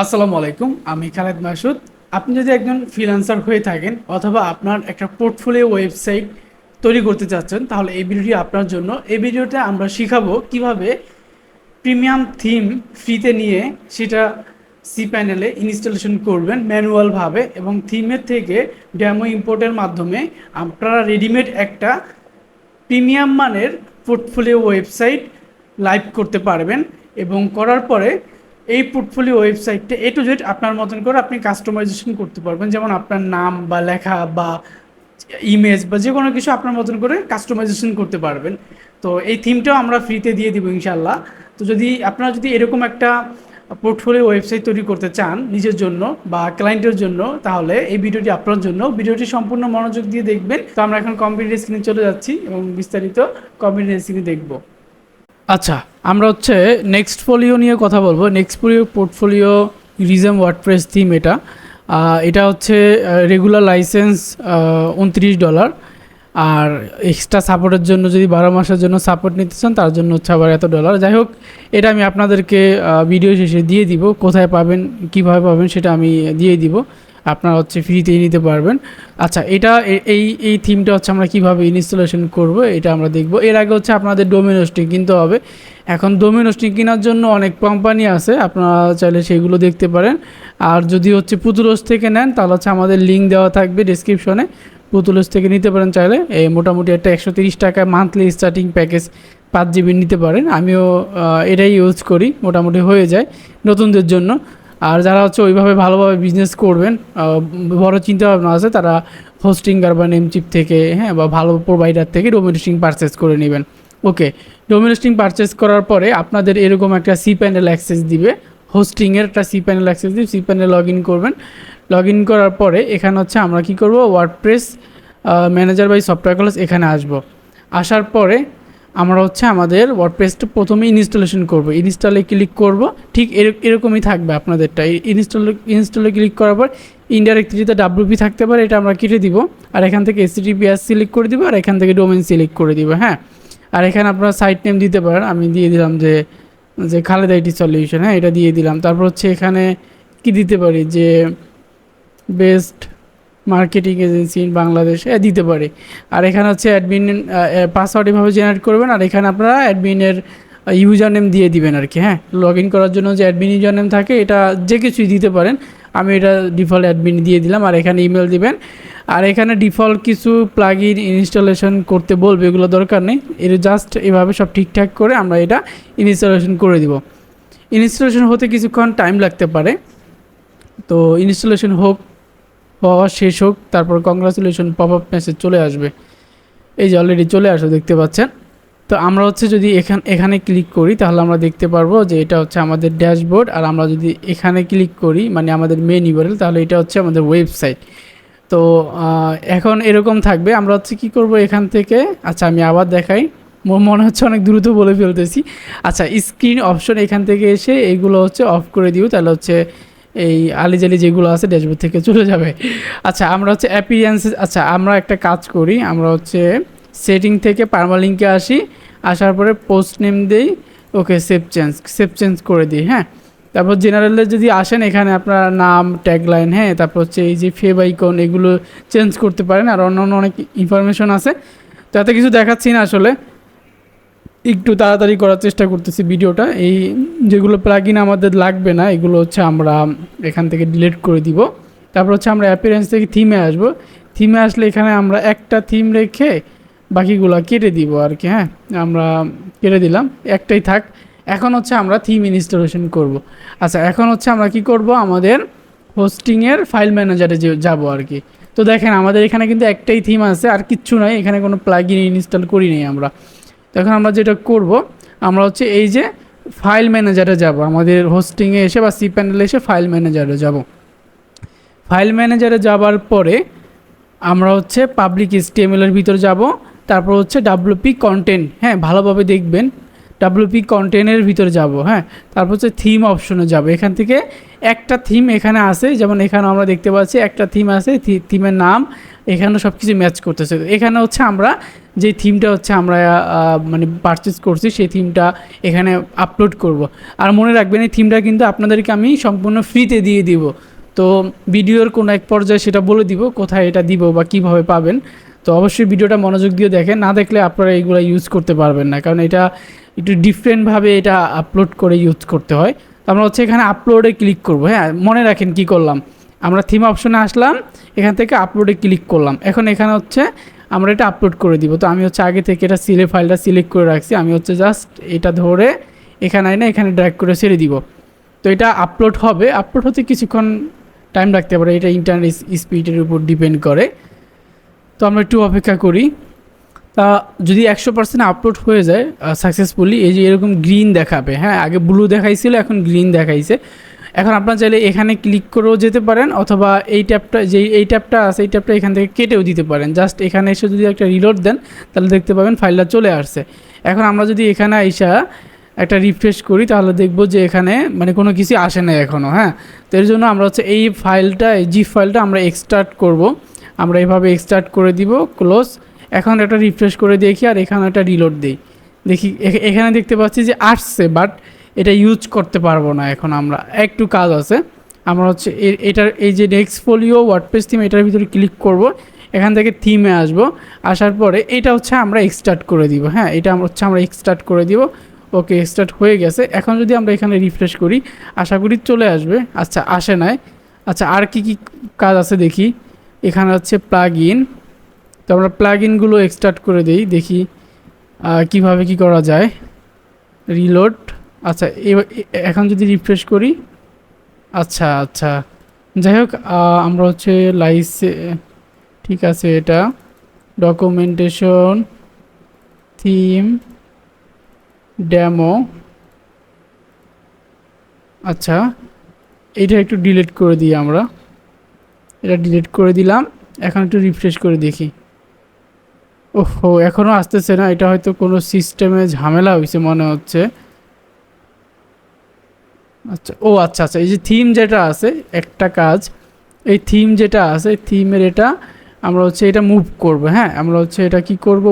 আসসালামু আলাইকুম, আমি খালেদ মাসুদ। আপনি যদি একজন ফ্রিল্যান্সার হয়ে থাকেন অথবা আপনার একটা পোর্টফোলিও ওয়েবসাইট তৈরি করতে চাচ্ছেন, তাহলে এই ভিডিওটি আপনার জন্য। এই ভিডিওতে আমরা শিখাবো কিভাবে প্রিমিয়াম থিম ফ্রিতে নিয়ে সেটা সি প্যানেলে ইনস্টলেশন করবেন ম্যানুয়ালভাবে, এবং থিমের থেকে ডেমো ইম্পোর্টের মাধ্যমে আপনারা রেডিমেড একটা প্রিমিয়াম মানের পোর্টফোলিও ওয়েবসাইট লাইভ করতে পারবেন। এবং করার পরে এই পোর্টফোলিও ওয়েবসাইটটা এ টু জেড আপনার মতন করে আপনি কাস্টমাইজেশন করতে পারবেন, যেমন আপনার নাম বা লেখা বা ইমেজ বা যে কোনো কিছু আপনার মতন করে কাস্টমাইজেশন করতে পারবেন। তো এই থিমটাও আমরা ফ্রিতে দিয়ে দিব ইনশাল্লাহ। তো আপনারা যদি এরকম একটা পোর্টফোলিও ওয়েবসাইট তৈরি করতে চান নিজের জন্য বা ক্লায়েন্টের জন্য, তাহলে এই ভিডিওটি আপনার জন্য। ভিডিওটি সম্পূর্ণ মনোযোগ দিয়ে দেখবেন। তো আমরা এখন কম্পিউটার স্ক্রিনে চলে যাচ্ছি এবং বিস্তারিত কম্পিউটার স্ক্রিনে দেখব। আচ্ছা, আমরা নেক্সট ফোলিও নিয়ে কথা বলবো। নেক্সট ফোলিও পোর্টফোলিও রিজম ওয়ার্ডপ্রেস থিম। এটা হচ্ছে রেগুলার লাইসেন্স $29, আর এক্সট্রা সাপোর্টের জন্য যদি 12 মাসের জন্য সাপোর্ট নিতে চান তার জন্য হচ্ছে আবার এত ডলার। যাই হোক, এটা আমি আপনাদেরকে ভিডিও শেষে দিয়ে দিব। কোথায় পাবেন, কিভাবে পাবেন সেটা আমি দিয়ে দিব। আপনারা ফ্রিতেই নিতে পারবেন। আচ্ছা, এই থিমটা আমরা কিভাবে ইনস্টলেশন করব এটা আমরা দেখব। এর আগে আপনাদের ডোমেন হোস্টিং কিনতে হবে। এখন ডোমেন হোস্টিং কেনার জন্য অনেক কোম্পানি আছে, আপনারা চাইলে সেগুলো দেখতে পারেন। আর যদি পুতুলস থেকে নেন তাহলে আমাদের লিঙ্ক দেওয়া থাকবে ডেসক্রিপশনে, পুতুলস থেকে নিতে পারেন চাইলে। মোটামুটি একটা 130 টাকা মান্থলি স্টার্টিং প্যাকেজ 5 জিবি নিতে পারেন। আমিও এটাই ইউজ করি, মোটামুটি হয়ে যায় নতুনদের জন্য। আর যারা ওইভাবে ভালোভাবে বিজনেস করবেন, বড় চিন্তাভাবনা আছে, তারা হোস্টিঙ্গার বা নেমচিপ থেকে, হ্যাঁ, বা ভালো প্রোভাইডার থেকে ডোমেন হোস্টিং পারচেস করে নেবেন। ওকে, ডোমেন হোস্টিং পারচেস করার পরে আপনাদের এরকম একটা সি প্যানেল অ্যাক্সেস দিবে। হোস্টিংয়ের একটা সি প্যানেল অ্যাক্সেস দিবে, সি প্যানেল লগ ইন করবেন। লগ ইন করার পরে এখানে আমরা কি করব, WordPress manager by Softaculous এখানে আসব। আসার পরে আমরা আমাদের ওয়ার্ডপ্রেসটা প্রথমে ইনস্টলেশন করব। ইনস্টলে ক্লিক করব, ঠিক এরকমই থাকবে আপনাদেরটা। ইনস্টলে ক্লিক করার পর ইনডাইরেক্ট যেটা ডাব্লিউপি থাকতে পারে এটা আমরা কেটে দিব, আর এখান থেকে HTTPS সিলেক্ট করে দিব, আর এখান থেকে ডোমেন সিলেক্ট করে দিব। হ্যাঁ, আর এখানে আপনারা সাইট নেম দিতে পারেন। আমি দিয়ে দিলাম যে খালেদ আইটি সলিউশন, হ্যাঁ, এটা দিয়ে দিলাম। তারপর এখানে কি দিতে পারি, যে best marketing agency in Bangladesh দিতে পারি। আর এখানে অ্যাডমিন পাসওয়ার্ড এভাবে জেনারেট করবেন, আর এখানে আপনারা অ্যাডমিনের ইউজার নেম দিয়ে দিবেন আর কি। হ্যাঁ, লগ ইন করার জন্য যে অ্যাডমিন ইউজার নেম থাকে এটা যে কিছুই দিতে পারেন। আমি এটা ডিফল্ট অ্যাডমিন দিয়ে দিলাম, আর এখানে ইমেল দিবেন। আর এখানে ডিফল্ট কিছু প্লাগইন ইনস্টলেশন করতে বলবে, এগুলো দরকার নেই। এটা জাস্ট এভাবে সব ঠিকঠাক করে আমরা এটা ইনস্টলেশন করে দিব। ইনস্টলেশন হতে কিছুক্ষণ টাইম লাগতে পারে। তো ইনস্টলেশন হওয়া শেষ হোক, তারপর কংগ্রাচুলেশন পপ আপ মেসেজ চলে আসবে। এই যে অলরেডি চলে আসো, দেখতে পাচ্ছেন। তো আমরা যদি এখানে ক্লিক করি তাহলে আমরা দেখতে পারবো যে এটা আমাদের ড্যাশবোর্ড। আর আমরা যদি এখানে ক্লিক করি, মানে আমাদের মেন ইউআরএল, তাহলে এটা আমাদের ওয়েবসাইট। তো এখন এরকম থাকবে। আমরা কি করব এখান থেকে। আচ্ছা, আমি আবার দেখাই, মনে হচ্ছে অনেক দ্রুত বলে ফেলতেছি। আচ্ছা, স্ক্রিন অপশন এখান থেকে এসে এইগুলো অফ করে দিও, তাহলে এই আলিজালি যেগুলো আছে ড্যাশবোর্ড থেকে চলে যাবে। আচ্ছা, আমরা অ্যাপিয়ারেন্সেস। আচ্ছা, আমরা একটা কাজ করি, আমরা সেটিং থেকে পারমালিঙ্কে আসি। আসার পরে পোস্ট নেম দেই। ওকে, সেভ চেঞ্জ করে দিই। হ্যাঁ, তারপর জেনারেলে যদি আসেন, এখানে আপনার নাম, ট্যাগলাইন, হ্যাঁ, তারপর এই যে ফেভ আইকন, এগুলো চেঞ্জ করতে পারেন। আর অন্যান্য অনেক ইনফরমেশন আছে, তো এত কিছু দেখাচ্ছি না আসলে, একটু তাড়াতাড়ি করার চেষ্টা করতেছি ভিডিওটা। এই যেগুলো প্লাগইন আমাদের লাগবে না, এগুলো আমরা এখান থেকে ডিলিট করে দিব। তারপর আমরা অ্যাপিয়ারেন্স থেকে থিমে আসব। থিমে আসলে এখানে আমরা একটা থিম রেখে বাকিগুলো কেটে দিব আর কি। হ্যাঁ, আমরা কেটে দিলাম, একটাই থাক। এখন আমরা থিম ইনস্টলেশন করব। আচ্ছা, এখন আমরা কি করব, আমাদের হোস্টিংয়ের ফাইল ম্যানেজারে যাব আর কি। তো দেখেন, আমাদের এখানে কিন্তু একটাই থিম আছে, আর কিচ্ছু নয়, এখানে কোনো প্লাগইন ইনস্টল করি নাই আমরা। তখন আমরা যেটা করব, আমরা এই যে ফাইল ম্যানেজারে যাব, আমাদের হোস্টিংয়ে এসে বা সি প্যানেলে এসে ফাইল ম্যানেজারে যাব। ফাইল ম্যানেজারে যাবার পরে আমরা পাবলিক HTML এর ভিতর যাব। তারপর WP কন্টেন্ট, হ্যাঁ, ভালোভাবে দেখবেন। ডাব্লিউপি কন্টেন্টের ভিতরে যাব, হ্যাঁ, তারপর হচ্ছে থিম অপশনে যাব। এখান থেকে একটা থিম এখানে আছে, যেমন এখানে আমরা দেখতে পাচ্ছি একটা থিম আছে, থিমের নাম এখানে সব কিছু ম্যাচ করতেছে। এখানে হচ্ছে আমরা যে থিমটা হচ্ছে আমরা মানে পারচেস করছি সেই থিমটা এখানে আপলোড করব। আর মনে রাখবেন এই থিমটা কিন্তু আপনাদেরকে আমি সম্পূর্ণ ফ্রিতে দিয়ে দিব। তো ভিডিওর কোনো এক পর্যায়ে সেটা বলে দিব কোথায় এটা দিব বা কিভাবে পাবেন। তো অবশ্যই ভিডিওটা মনোযোগ দিয়ে দেখেন, না দেখলে আপনারা এইগুলো ইউজ করতে পারবেন না, কারণ এটা একটু ডিফারেন্টভাবে এটা আপলোড করে ইউজ করতে হয়। তো আমরা হচ্ছে এখানে আপলোডে ক্লিক করব। হ্যাঁ, মনে রাখেন কি করলাম, আমরা থিম অপশনে আসলাম, এখান থেকে আপলোডে ক্লিক করলাম। এখন এখানে হচ্ছে আমরা এটা আপলোড করে দিব। তো আমি হচ্ছে আগে থেকে এটা ফাইলটা সিলেক্ট করে রাখছি, আমি হচ্ছে জাস্ট এটা ধরে এখানে এনে এখানে ড্র্যাগ করে ছেড়ে দিব। তো এটা আপলোড হবে, আপলোড হতে কিছুক্ষণ টাইম রাখতে পারে, এটা ইন্টারনেট স্পিডের উপর ডিপেন্ড করে। তো আমরা একটু অপেক্ষা করি। তা যদি 100% আপলোড হয়ে যায় সাকসেসফুলি, এই যে এরকম গ্রিন দেখাবে, হ্যাঁ, আগে ব্লু দেখাইছিল এখন গ্রিন দেখাইছে। এখন আপনারা চাইলে এখানে ক্লিক করেও যেতে পারেন, অথবা এই ট্যাবটা এই ট্যাবটা আছে এই ট্যাবটা এখান থেকে কেটেও দিতে পারেন। জাস্ট এখানে এসে যদি একটা রিলোড দেন তাহলে দেখতে পাবেন ফাইলটা চলে আসছে। এখন আমরা যদি এখানে এসে একটা রিফ্রেশ করি তাহলে দেখব যে এখানে মানে কোনো কিছু আসে না এখনও। হ্যাঁ, তো এর জন্য আমরা হচ্ছে এই ফাইলটা, এই জিপ ফাইলটা আমরা এক্সট্রাক্ট করব। আমরা এইভাবে এক্সট্রাক্ট করে দিব, ক্লোজ। এখন একটা রিফ্রেশ করে দেখি আর এখানে একটা রিলোড দিই, দেখি এখানে দেখতে পাচ্ছি যে আসছে, বাট এটা ইউজ করতে পারবো না এখন। আমরা একটু কাজ আছে, আমরা হচ্ছে এটার এই যে নেক্সটফোলিও ওয়ার্ডপ্রেস থিম এটার ভিতরে ক্লিক করব, এখান থেকে থিমে আসব, আসার পরে এটা হচ্ছে আমরা এক্সট্রাক্ট করে দিব। হ্যাঁ, এটা হচ্ছে আমরা এক্সট্রাক্ট করে দিব। ওকে, এক্সট্রাক্ট হয়ে গেছে। এখন যদি আমরা এখানে রিফ্রেশ করি আশা করি চলে আসবে। আচ্ছা, আসে নাই। আচ্ছা, আর কি কি কাজ আছে দেখি। এখানে হচ্ছে প্লাগ ইন, তো আমরা প্লাগ ইনগুলো এক্সট্রাক্ট করে দিই, দেখি কিভাবে কি করা যায়। রিলোড। আচ্ছা, এখন যদি রিফ্রেশ করি, আচ্ছা আচ্ছা, যাই হোক, আমরা হচ্ছে ঠিক আছে, এটা ডকুমেন্টেশন থিম ডেমো। আচ্ছা, এটা একটু ডিলিট করে দিই আমরা, এটা ডিলিট করে দিলাম। এখন একটু রিফ্রেশ করে দেখি। ওহো, এখনও আসতেছে না, এটা হয়তো কোনো সিস্টেমে ঝামেলা হয়েছে মনে হচ্ছে। আচ্ছা, ও আচ্ছা আচ্ছা, এই যে থিম যেটা আছে একটা কাজ, এই থিম যেটা আছে থিমের এটা আমরা হচ্ছে এটা মুভ করব। হ্যাঁ, আমরা হচ্ছে এটা কি করব,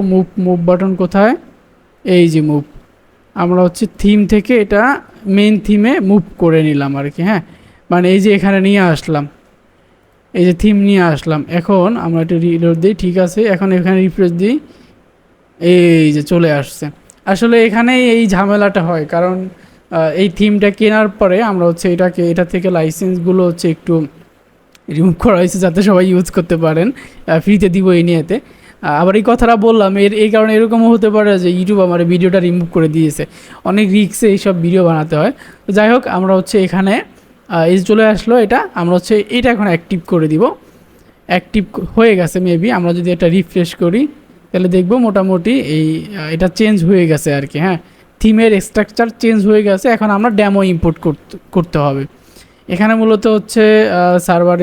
মুভ বাটন কোথায়, এই যে মুভ, আমরা হচ্ছে থিম থেকে এটা মেইন থিমে মুভ করে নিলাম আর কি। হ্যাঁ, মানে এই যে এখানে নিয়ে আসলাম, এই যে থিম নিয়ে আসলাম। এখন আমরা একটু রিলোড দিই, ঠিক আছে, এখন এখানে রিফ্রেশ দিই, এই যে চলে আসছে। আসলে এখানে এই ঝামেলাটা হয়, কারণ এই থিমটা কেনার পরে আমরা হচ্ছে এটা থেকে লাইসেন্সগুলো হচ্ছে একটু রিমুভ করা হয়েছে যাতে সবাই ইউজ করতে পারেন, ফ্রিতে দিব এই নিয়েতে। আবার এই কথাটা বললাম এই কারণে এরকমও হতে পারে যে ইউটিউব আমার ভিডিওটা রিমুভ করে দিয়েছে, অনেক রিস্কে এইসব ভিডিও বানাতে হয়। তো যাই হোক, আমরা হচ্ছে এখানে এই চলে আসলো, এটা আমরা হচ্ছে এটা এখন অ্যাক্টিভ করে দিব। অ্যাক্টিভ হয়ে গেছে মেবি, আমরা যদি এটা রিফ্রেশ করি তাহলে দেখব মোটামুটি এটা চেঞ্জ হয়ে গেছে আর কি। হ্যাঁ, থিমের স্ট্রাকচার চেঞ্জ হয়ে গেছে। এখন আমরা ডেমো ইম্পোর্ট করতে হবে। এখানে মূলত হচ্ছে সার্ভার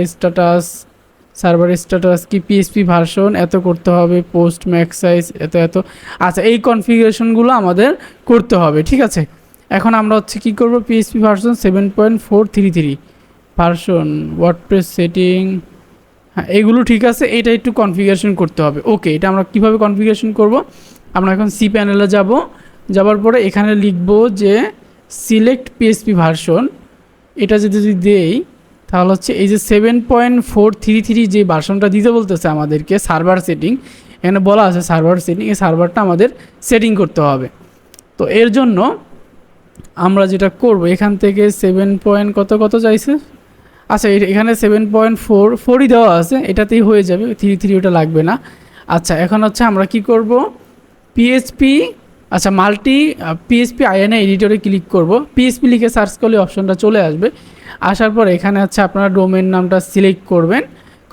স্ট্যাটাস কি পিএইচপি ভার্সন এত করতে হবে, পোস্ট ম্যাক্স সাইজ এত। আচ্ছা, এই কনফিগারেশনগুলো আমাদের করতে হবে, ঠিক আছে। এখন আমরা হচ্ছে কী করবো, PHP version 7.433 version, WordPress setting, হ্যাঁ এগুলো ঠিক আছে, এটা একটু কনফিগারেশন করতে হবে। ওকে, এটা আমরা কিভাবে কনফিগারেশন করব, আমরা এখন সি প্যানেলে যাবার পরে এখানে লিখব যে সিলেক্ট পিএইচপি ভার্সন, এটা যদি দেই তাহলে হচ্ছে এই যে 7.433 যে ভার্সনটা দিতে বলতেছে আমাদেরকে সার্ভার সেটিং, এখানে বলা আছে সার্ভার সেটিং, এই সার্ভারটা আমাদের সেটিং করতে হবে। তো এর জন্য আমরা যেটা করব, এখান থেকে 7 কত চাইছে, আচ্ছা এখানে 7.44ই দেওয়া আছে, এটাতেই হয়ে যাবে, 33 ওটা লাগবে না। আচ্ছা, এখন হচ্ছে আমরা কি করব, পিএইচপি, আচ্ছা পিএইচপি আইএনএ এডিটরে ক্লিক করব, পিএইচপি লিখে সার্চ করলে অপশনটা চলে আসবে। আসার পর এখানে হচ্ছে আপনারা ডোমেন নামটা সিলেক্ট করবেন,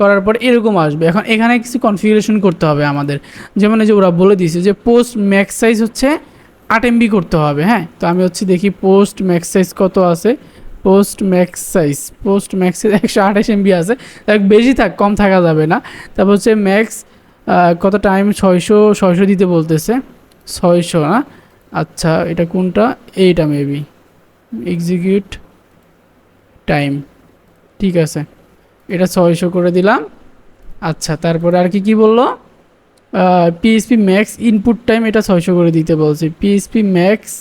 করার পর এরকম আসবে। এখন এখানে কিছু কনফিগারেশন করতে হবে আমাদের, যেমন এই যে ওরা বলে দিয়েছে যে পোস্ট ম্যাক্স সাইজ হচ্ছে 8 MB করতে হবে। হ্যাঁ, তো আমি হচ্ছে দেখি পোস্ট ম্যাক্স সাইজ কত আছে, পোস্ট ম্যাক্স সাইজ 128 MB আছে, বেশি কম থাকা যাবে না। তারপর হচ্ছে ম্যাক্স কত টাইম, 600 দিতে বলতেছে, 600 না, আচ্ছা এটা কোনটা, এইটা মেবি এক্সিকিউট টাইম, ঠিক আছে এটা 600 করে দিলাম। আচ্ছা তারপরে আর কি কি বললো, পিএইচপি ম্যাক্স ইনপুট টাইম এটা 600 করে দিতে বলছি। পিএইচপি ম্যাক্স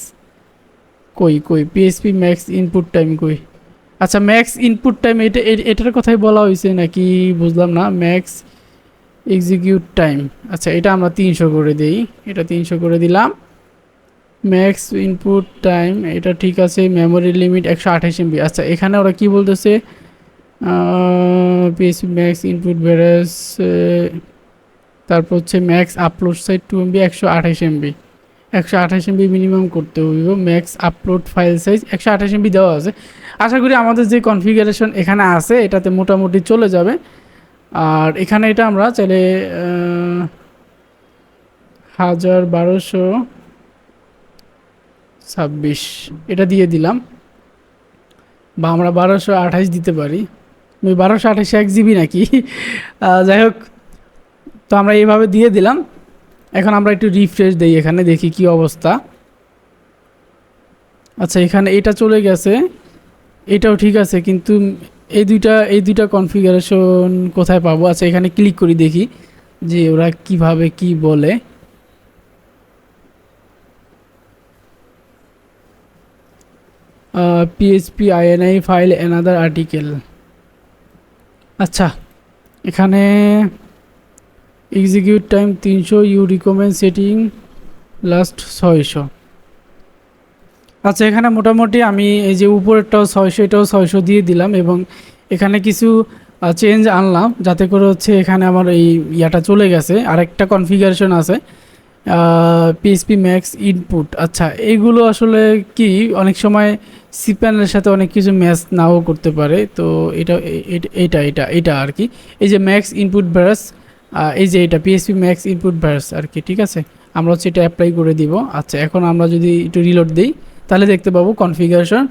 কই কই পিএইচপি ম্যাক্স ইনপুট টাইম কই, আচ্ছা ম্যাক্স ইনপুট টাইম এটা এটার কথাই বলা হয়েছে নাকি বুঝলাম না। ম্যাক্স এক্সিকিউট টাইম, আচ্ছা এটা আমরা 300 করে দিই, এটা 300 করে দিলাম। ম্যাক্স ইনপুট টাইম এটা ঠিক আছে। Memory limit 128 MB. আচ্ছা এখানে ওরা কি বলতেছে, পিএসপি ম্যাক্স ইনপুট ভ্যারাস, তারপর হচ্ছে max upload size 2 MB 128 MB, 128 MB minimum করতে হইব। Max upload file size 128 MB দেওয়া আছে। আশা করি আমাদের যে কনফিগারেশন এখানে আছে এটাতে মোটামুটি চলে যাবে। আর এখানে এটা আমরা চাইলে 1226 এটা দিয়ে দিলাম, বা আমরা 1228 দিতে পারি। 1228 1 জিবি নাকি যাই হোক, তো আমরা এইভাবে দিয়ে দিলাম। এখন আমরা একটু রিফ্রেশ দিই, এখানে দেখি কি অবস্থা। আচ্ছা এখানে এটা চলে গেছে, এটাও ঠিক আছে, কিন্তু এই দুইটা কনফিগারেশন কোথায় পাবো। আচ্ছা এখানে ক্লিক করি দেখি যে ওরা কিভাবে কি বলে। PHP INI file another article, আচ্ছা এখানে execute time 300, you recommend setting last 600। আচ্ছা এখানে মোটামুটি আমি এই যে উপরেরটাও 600 এটাও 600 দিয়ে দিলাম, এবং এখানে কিছু চেঞ্জ আনলাম যাতে করে হচ্ছে এখানে আমার এই ইয়াটা চলে গেছে। আরেকটা কনফিগারেশন আছে পিএইচপি ম্যাক্স ইনপুট। আচ্ছা এইগুলো আসলে কি অনেক সময় সিপ্যানের সাথে অনেক কিছু ম্যাচ নাও করতে পারে, তো এটা এটা এটা এটা আর কি এই যে ম্যাক্স ইনপুট ভ্যারাস, এই যে এটা পিএইচপি ম্যাক্স ইনপুট ভ্যারাস আর কি, ঠিক আছে আমরা হচ্ছে এটা অ্যাপ্লাই করে দিব। আচ্ছা এখন আমরা যদি একটু রিলোড দিই তাহলে দেখতে পাবো কনফিগারেশন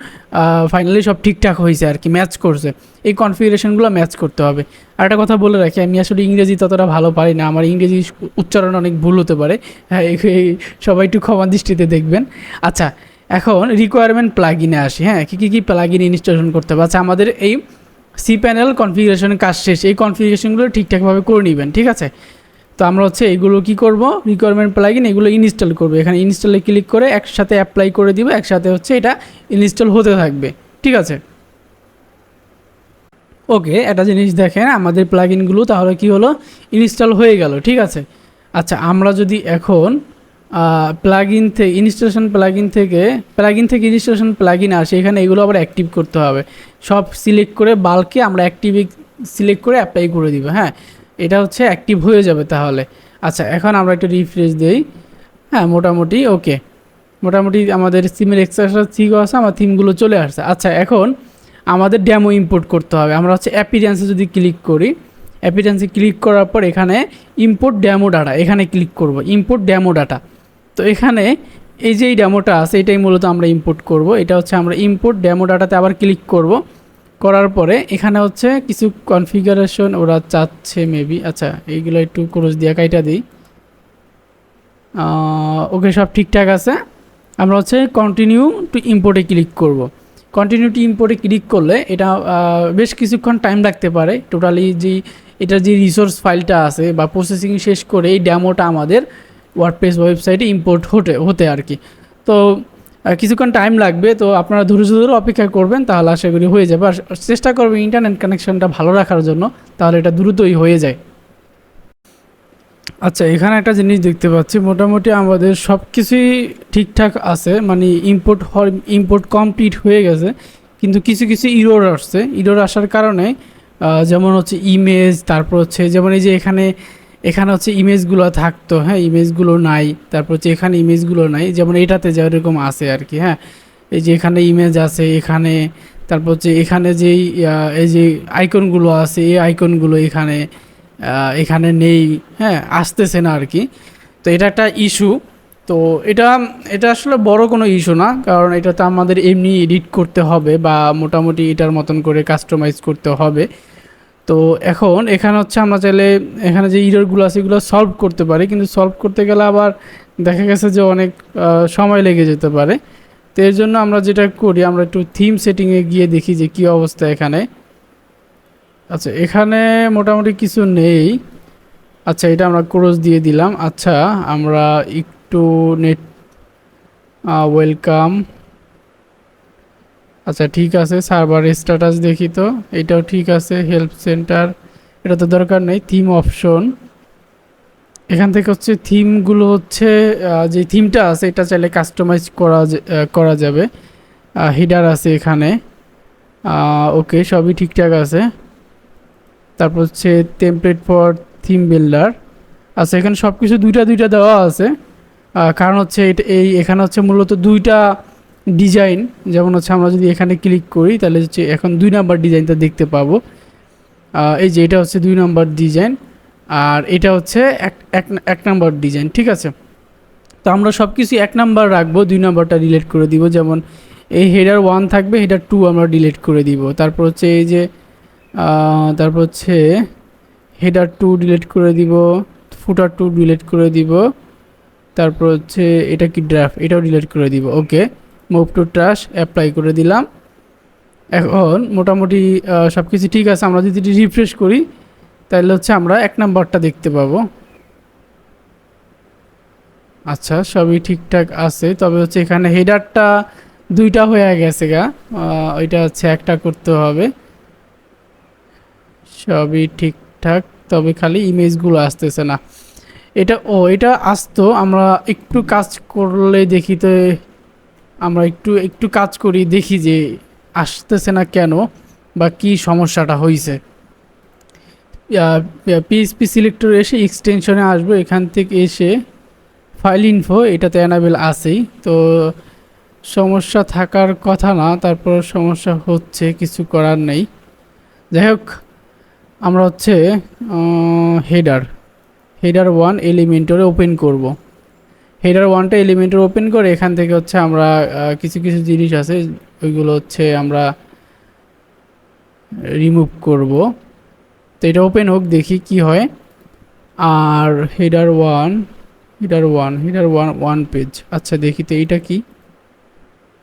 ফাইনালি সব ঠিকঠাক হয়েছে আর কি, ম্যাচ করছে। এই কনফিগারেশনগুলো ম্যাচ করতে হবে। আর একটা কথা বলে রাখি, আমি আসলে ইংরেজি ততটা ভালো পারি না, আমার ইংরেজি উচ্চারণ অনেক ভুল হতে পারে, হ্যাঁ সবাই একটু ক্ষমা দৃষ্টিতে দেখবেন। আচ্ছা এখন রিকোয়ারমেন্ট প্লাগইনে আসি, হ্যাঁ কী কী প্লাগইন ইনস্টলেশন করতে হবে। আচ্ছা আমাদের এই সি প্যানেল কনফিগারেশনের কাজ শেষ, এই কনফিগারেশনগুলো ঠিকঠাকভাবে করে নেবেন, ঠিক আছে। তো আমরা হচ্ছে এগুলো কি করব, রিকোয়ারমেন্ট প্লাগইন এগুলো ইনস্টল করব। এখানে ইনস্টলে ক্লিক করে একসাথে অ্যাপ্লাই করে দিব, একসাথে হচ্ছে এটা ইনস্টল হতে থাকবে, ঠিক আছে। ওকে একটা জিনিস দেখেন, আমাদের প্লাগইনগুলো তাহলে কি হলো, ইনস্টল হয়ে গেল, ঠিক আছে। আচ্ছা আমরা যদি এখন প্লাগইন থেকে ইনস্টলেশন প্লাগইন আসে, এখানে এগুলো আবার অ্যাক্টিভ করতে হবে। সব সিলেক্ট করে বাল্কে আমরা অ্যাক্টিভ সিলেক্ট করে অ্যাপ্লাই করে দিব, হ্যাঁ এটা হচ্ছে অ্যাক্টিভ হয়ে যাবে তাহলে। আচ্ছা এখন আমরা একটু রিফ্রেশ দিই, হ্যাঁ মোটামুটি ওকে, মোটামুটি আমাদের সিমের এক্সট্রা থিমও আছে, আমার থিমগুলো চলে আসছে। আচ্ছা এখন আমাদের ডেমো ইম্পোর্ট করতে হবে। আমরা হচ্ছে অ্যাপিরিয়েন্সে যদি ক্লিক করি, অ্যাপিরিয়েন্সে ক্লিক করার পর এখানে ইম্পোর্ট ডেমো ডাটা, এখানে ক্লিক করব ইম্পোর্ট ডেমো ডাটা। তো এখানে এই যে এই ডেমোটা আছে এটাই মূলত আমরা ইম্পোর্ট করব। এটা হচ্ছে আমরা ইম্পোর্ট ডেমো ডাটাতে আবার ক্লিক করব, করার পরে এখানে হচ্ছে কিছু কনফিগারেশন ওরা চাচ্ছে মেবি। আচ্ছা এইগুলো একটু ক্রস দিয়ে কাইটা দিই, ওকে সব ঠিকঠাক আছে। আমরা হচ্ছে কন্টিনিউ টু ইম্পোর্টে ক্লিক করব। কন্টিনিউ টু ইম্পোর্টে ক্লিক করলে এটা বেশ কিছুক্ষণ টাইম লাগতে পারে। টোটালি যে এটার যে রিসোর্স ফাইলটা আছে বা প্রসেসিং শেষ করে এই ডেমোটা আমাদের ওয়ার্ডপ্রেস ওয়েবসাইটে ইম্পোর্ট হতে আর কি। তো কিছুক্ষণ টাইম লাগবে, তো আপনারা ধৈর্য ধরে অপেক্ষা করবেন, তাহলে আশা করি হয়ে যাবে। আর চেষ্টা করবেন ইন্টারনেট কানেকশনটা ভালো রাখার জন্য, তাহলে এটা দ্রুতই হয়ে যায়। আচ্ছা এখানে একটা জিনিস দেখতে পাচ্ছি, মোটামুটি আমাদের সব কিছুই ঠিকঠাক আছে, মানে ইম্পোর্ট কমপ্লিট হয়ে গেছে, কিন্তু কিছু কিছু ইরোর আসছে। ইরোর আসার কারণে যেমন হচ্ছে ইমেজ, তারপর হচ্ছে যেমন এই যে এখানে হচ্ছে ইমেজগুলো থাকতো, হ্যাঁ ইমেজগুলো নাই, তারপর হচ্ছে এখানে ইমেজগুলো নাই, যেমন এটাতে যেরকম আছে আর কি। হ্যাঁ এই যে এখানে ইমেজ আছে এখানে, তারপর হচ্ছে এখানে যেই এই যে আইকনগুলো আছে এই আইকনগুলো এখানে নেই, হ্যাঁ আসতেছে না আর কি। তো এটা একটা ইস্যু। তো এটা আসলে বড় কোনো ইস্যু না, কারণ এটা তো আমাদের এমনি এডিট করতে হবে বা মোটামুটি এটার মতন করে কাস্টমাইজ করতে হবে। তো এখন এখানে হচ্ছে আমরা চাইলে এখানে যে ইররগুলো আছে এগুলো সলভ করতে পারি, কিন্তু সলভ করতে গেলে আবার দেখা গেছে যে অনেক সময় লেগে যেতে পারে। তো এর জন্য আমরা যেটা করি, আমরা একটু থিম সেটিংয়ে গিয়ে দেখি যে কী অবস্থা এখানে। আচ্ছা, এখানে মোটামুটি কিছু নেই। আচ্ছা, এটা আমরা ক্রস দিয়ে দিলাম। আচ্ছা, আমরা একটু নেট ওয়েলকাম। আচ্ছা ঠিক আছে, সার্ভার স্ট্যাটাস দেখি তো, এটাও ঠিক আছে। হেল্প সেন্টার এটা তো দরকার নেই। থিম অপশন, এখান থেকে হচ্ছে থিমগুলো হচ্ছে যে থিমটা আছে এটা চাইলে কাস্টমাইজ করা যাবে। হিডার আছে এখানে, ওকে সবই ঠিকঠাক আছে। তারপর হচ্ছে টেমপ্লেট ফর থিম বিল্ডার। আচ্ছা, এখানে সব কিছু দুইটা দুইটা দেওয়া আছে, কারণ হচ্ছে এখানে হচ্ছে মূলত দুইটা ডিজাইন। যেমন হচ্ছে আমরা যদি এখানে ক্লিক করি তাহলে হচ্ছে এখন 2 নাম্বার ডিজাইনটা দেখতে পাবো। এই যে এটা হচ্ছে 2 নাম্বার ডিজাইন, আর এটা হচ্ছে এক নাম্বার ডিজাইন, ঠিক আছে। তো আমরা সব কিছু 1 নাম্বার রাখবো, 2 নাম্বারটা ডিলিট করে দিব। যেমন এই হেডার 1 থাকবে, হেডার 2 আমরা ডিলিট করে দিব। তারপর হচ্ছে এই যে তারপর হচ্ছে হেডার 2 ডিলিট করে দিব, ফুটার 2 ডিলিট করে দিব। তারপর হচ্ছে এটা কি ড্রাফট, এটাও ডিলিট করে দিব। ওকে, মুভ টু ট্রাশ অ্যাপ্লাই করে দিলাম। এখন মোটামুটি সব কিছু ঠিক আছে। আমরা যদি রিফ্রেশ করি তাহলে হচ্ছে আমরা 1 নাম্বারটা দেখতে পাবো। আচ্ছা, সবই ঠিকঠাক আছে, তবে হচ্ছে এখানে হেডারটা 2টা হয়ে গেছে গা, ওইটা হচ্ছে একটা করতে হবে। সবই ঠিকঠাক, তবে খালি ইমেজগুলো আসতেছে না। এটা আসতো, আমরা একটু কাজ করলে দেখি তো। আমরা একটু কাজ করি, দেখি যে আসতেছে না কেন বা কি সমস্যাটা হয়েছে। পিএইচপি সিলেক্টর এসে এক্সটেনশনে আসবো, এখান থেকে এসে ফাইল ইনফো এটাতে অ্যানাবেল আছেই, তো সমস্যা থাকার কথা না, তারপর সমস্যা হচ্ছে, কিছু করার নেই। যাই হোক, আমরা হচ্ছে হেডার 1 এলিমেন্টরে ওপেন করব। হেডার 1টা এলিমেন্টর ওপেন করে এখান থেকে হচ্ছে আমরা কিছু কিছু জিনিস আছে ওইগুলো হচ্ছে আমরা রিমুভ করব। তো এটা ওপেন হোক, দেখি কি হয়। আর হেডার 1 পেজ। আচ্ছা দেখি তো এইটা কি,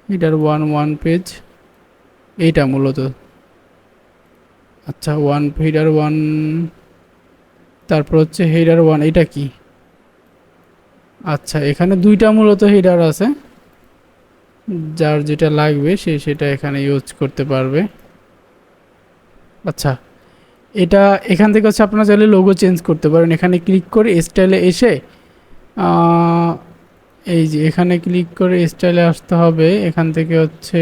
হেডার 1 পেজ এইটা মূলত। আচ্ছা হেডার 1, তারপর হচ্ছে হেডার 1 এটা কি। আচ্ছা, এখানে 2টা মূলত হেডার আছে, যার যেটা লাগবে সে সেটা এখানে ইউজ করতে পারবে। আচ্ছা, এটা এখান থেকে হচ্ছে আপনারা চাইলে লোগো চেঞ্জ করতে পারেন। এখানে ক্লিক করে স্টাইলে এসে এই যে এখানে ক্লিক করে স্টাইলে আসতে হবে। এখান থেকে হচ্ছে